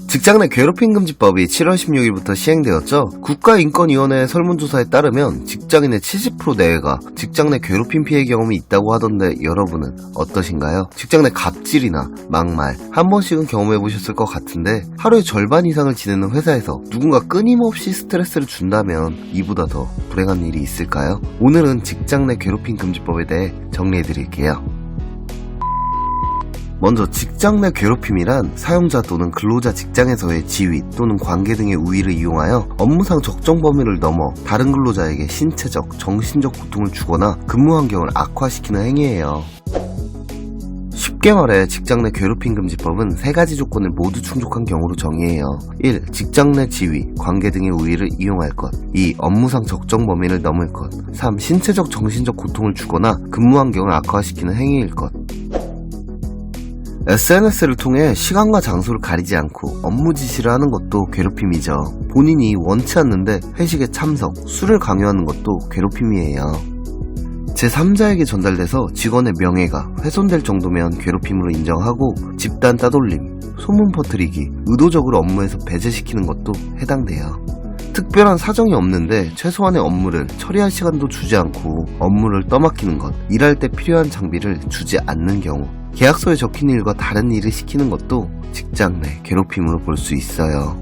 직장 내 괴롭힘 금지법이 7월 16일부터 시행되었죠. 국가인권위원회 설문조사에 따르면 직장인의 70% 내외가 직장 내 괴롭힘 피해 경험이 있다고 하던데 여러분은 어떠신가요? 직장 내 갑질이나 막말 한 번씩은 경험해보셨을 것 같은데 하루의 절반 이상을 지내는 회사에서 누군가 끊임없이 스트레스를 준다면 이보다 더 불행한 일이 있을까요? 오늘은 직장 내 괴롭힘 금지법에 대해 정리해드릴게요. 먼저 직장 내 괴롭힘이란 사용자 또는 근로자 직장에서의 지위 또는 관계 등의 우위를 이용하여 업무상 적정 범위를 넘어 다른 근로자에게 신체적, 정신적 고통을 주거나 근무 환경을 악화시키는 행위예요. 쉽게 말해 직장 내 괴롭힘 금지법은 세 가지 조건을 모두 충족한 경우로 정의해요. 1. 직장 내 지위, 관계 등의 우위를 이용할 것. 2. 업무상 적정 범위를 넘을 것. 3. 신체적, 정신적 고통을 주거나 근무 환경을 악화시키는 행위일 것. SNS를 통해 시간과 장소를 가리지 않고 업무 지시를 하는 것도 괴롭힘이죠. 본인이 원치 않는데 회식에 참석, 술을 강요하는 것도 괴롭힘이에요. 제3자에게 전달돼서 직원의 명예가 훼손될 정도면 괴롭힘으로 인정하고 집단 따돌림, 소문 퍼뜨리기, 의도적으로 업무에서 배제시키는 것도 해당돼요. 특별한 사정이 없는데 최소한의 업무를 처리할 시간도 주지 않고 업무를 떠맡기는 것, 일할 때 필요한 장비를 주지 않는 경우, 계약서에 적힌 일과 다른 일을 시키는 것도 직장 내 괴롭힘으로 볼 수 있어요.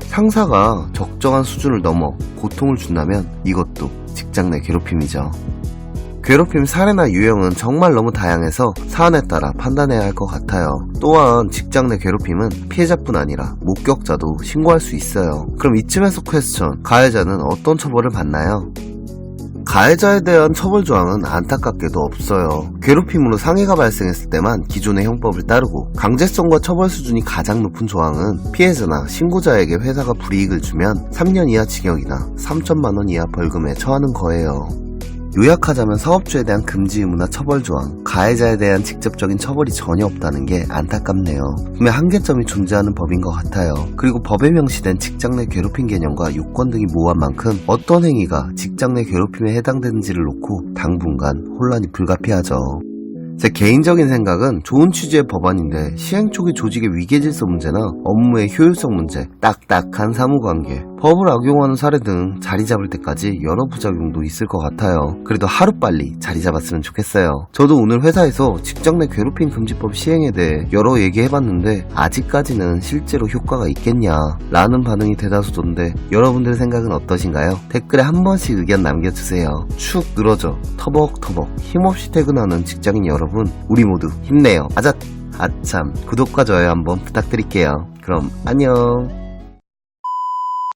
상사가 적정한 수준을 넘어 고통을 준다면 이것도 직장 내 괴롭힘이죠. 괴롭힘 사례나 유형은 정말 너무 다양해서 사안에 따라 판단해야 할 것 같아요. 또한 직장 내 괴롭힘은 피해자뿐 아니라 목격자도 신고할 수 있어요. 그럼 이쯤에서 퀘스천, 가해자는 어떤 처벌을 받나요? 가해자에 대한 처벌 조항은 안타깝게도 없어요. 괴롭힘으로 상해가 발생했을 때만 기존의 형법을 따르고 강제성과 처벌 수준이 가장 높은 조항은 피해자나 신고자에게 회사가 불이익을 주면 3년 이하 징역이나 3천만 원 이하 벌금에 처하는 거예요. 요약하자면 사업주에 대한 금지 의무나 처벌 조항, 가해자에 대한 직접적인 처벌이 전혀 없다는 게 안타깝네요. 분명 한계점이 존재하는 법인 것 같아요. 그리고 법에 명시된 직장 내 괴롭힘 개념과 요건 등이 모호한 만큼 어떤 행위가 직장 내 괴롭힘에 해당되는지를 놓고 당분간 혼란이 불가피하죠. 제 개인적인 생각은 좋은 취지의 법안인데 시행 초기 조직의 위계질서 문제나 업무의 효율성 문제, 딱딱한 사무관계, 법을 악용하는 사례 등 자리 잡을 때까지 여러 부작용도 있을 것 같아요. 그래도 하루빨리 자리 잡았으면 좋겠어요. 저도 오늘 회사에서 직장 내 괴롭힘 금지법 시행에 대해 여러 얘기해봤는데 아직까지는 실제로 효과가 있겠냐 라는 반응이 대다수던데 여러분들의 생각은 어떠신가요? 댓글에 한 번씩 의견 남겨주세요. 축 늘어져 터벅터벅 힘없이 퇴근하는 직장인 여러분, 우리 모두 힘내요. 아참 구독과 좋아요 한번 부탁드릴게요. 그럼 안녕.